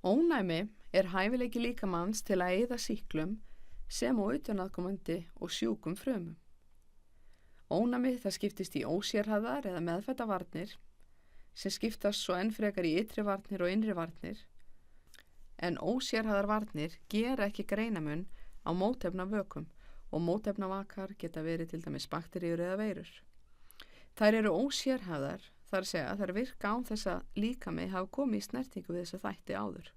Ónæmi er hæfileiki líkamans til að eyða sýklum sem og utanaðkomandi og sjúkum frumum. Ónæmi það skiptist í ósérhæfðar eða meðfæddar varnir sem skiptast svo enn frekar í ytri varnir og innri varnir, en ósérhæfðar varnir gera ekki greinamun á mótefnavökum og mótefnavakar geta verið til dæmis bakteríur eða veirur. Þær eru ósérhæfðar, þar að segja að þær virka án þess að líkami hafa komið í snertingu við þessa þætti áður.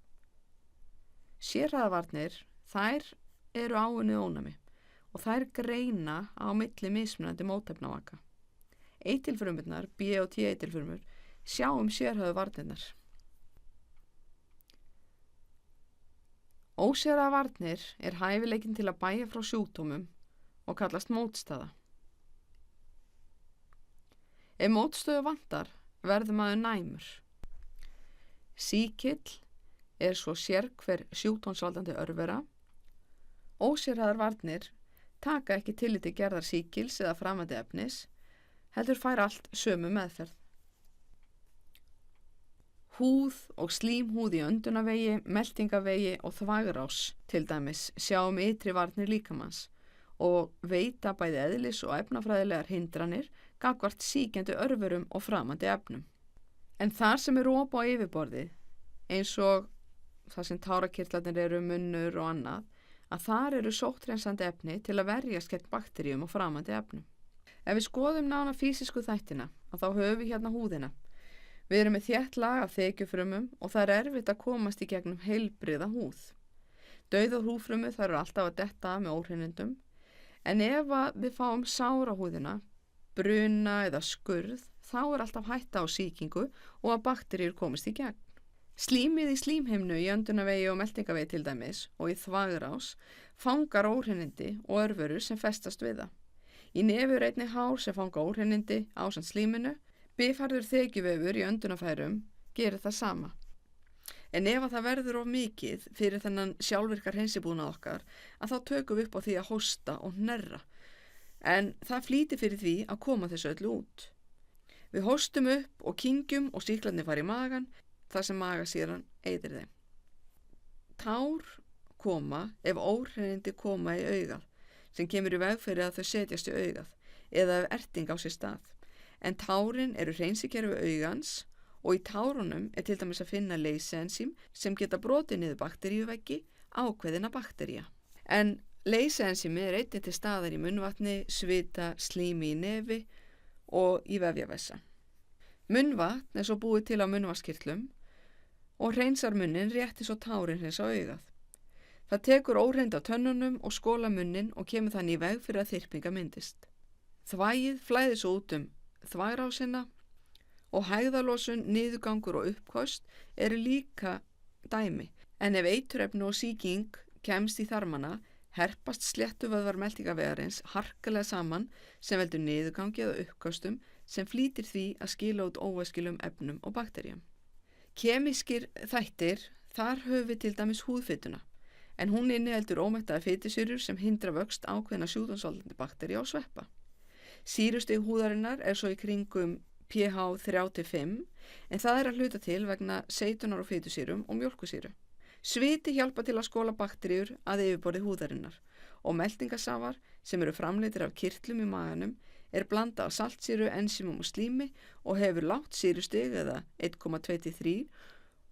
Sérhæfðar varnir, þær eru áunnið ónæmi og þær greina á milli mismunandi mótefnavaka. Eitilfrumurnar, B- og T-eitilfrumur, sjá sérhæfðu varnirnar. Ósérhæfðar varnir er hæfileikin til að bægja frá sjúkdómum og kallast mótstaða. Ef mótstöðu vantar verður maður næmur. Sýkill er svo sérhver sjúkdómsvaldandi örvera. Ósérhæfðar varnir taka ekki tillit til gerðar sýkils eða framandi efnis, heldur fær allt sömu meðferð. Húð og slímhúð í öndunarvegi, meltingavegi og þvagrás til dæmis sjá ytri varnir líkamans og veita bæði eðlis- og efnafræðilegar hindranir gagnvart sýkjandi örverum og framandi efnum. En þar sem er op á yfirborðið, eins og það sem tárakirtlarnir eru, munnur og annað, að þar eru sótthreinsandi efni til að verjast gegn bakteríum og framandi efnum. Ef við skoðum nána fýsísku þættina, að þá höfum við hérna húðina. Við erum með þétt lag af þekjufrumum og það er erfitt að komast í gegnum heilbrigða húð. Dauðar húðfrumur þær eru alltaf að detta af með óhreinindum, en ef við fáum sár á húðina, bruna eða skurð, þá er alltaf hætta á sýkingu og að bakteríur komist í gegn. Slímið í slímhimnu í öndunarvegi og meltingavegi til dæmis og í þvagrás fangar óhreinindi og örverur sem festast við það. Í nefi er einnig hár sem fanga óhreinindi ásamt slíminu. Bifharður þekjuvefur í öndunarfærum gerir það sama. En ef það verður of mikið fyrir þennan sjálfvirkar hreinsibúnað okkar, að þá tökum við upp á því að hósta og hnerra. En það flýtir fyrir því að koma þessu öllu út. Við hóstum upp og kyngjum og sýklarnir fara í magan, þar sem magasýran eyðir þeim. Tár koma ef óhreinindi koma í augað, sem kemur í veg fyrir að þau setjast í augað, eða ef erting á sér stað. En tárin eru hreinsikerfi augans og í tárunum er til dæmis að finna leysiensím sem geta brotið niður bakteríuveggi ákveðina baktería. En leysiensími er einnig til staðar í munnvatni, svita, slími í nefi og í vefjavessa. Munnvatn er svo búið til á munnvatnskirtlum og hreinsar munnin rétt eins og tárin hreinsa augað. Það tekur óhreind af tönnunum og skóla munnin og kemur þannig í veg fyrir að þyrpinga myndist. Þvagið flæðir svo út þvagrásina og hægðarlosun, niðurgangur og uppköst eru líka dæmi. En ef eiturefni og sýking kemst í þarmana, herpast sléttuvöðvar meltingavegarins harkalega saman sem veldur niðurgangi eða uppköstum sem flýtir því að skila út óæskilum efnum og bakteríum. Kemískir þættir, þar höfum við til dæmis húðfituna, en hún inniheldur ómettaðar fitusýrur sem hindra vöxt ákveðna sjúkdómsvaldandi baktería og sveppa. Sýrustig húðarinnar er svo í kringum pH 3-5, en það er að hluta til vegna seitunar og fitusýrum og mjólkusýru. Sviti hjálpa til að skóla bakteríur að yfirborði húðarinnar og meltingasafar sem eru framleiddir af kirtlum í maganum er blanda af saltsýru, ensímum og slími og hefur lágt sýrustig eða 1,2-3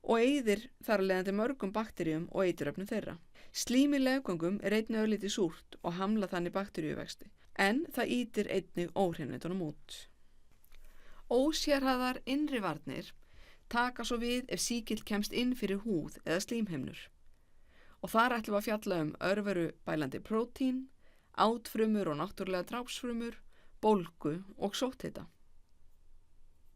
og eyðir þar að leiðandi mörgum bakteríum og eiturefnum þeirra. Slím í leggöngum er einnig örlítið súrt og hamla þannig bakteríuvexti, en það ýtir einnig óhreinindunum út. Ósérhæfðar innri varnir taka svo við ef sýkill kemst inn fyrir húð eða slímhimnur. Og þar ætlum við að fjalla örveru bælandi prótín, átfrumur og náttúrulega drápsfrumur, bólgu og sótthita.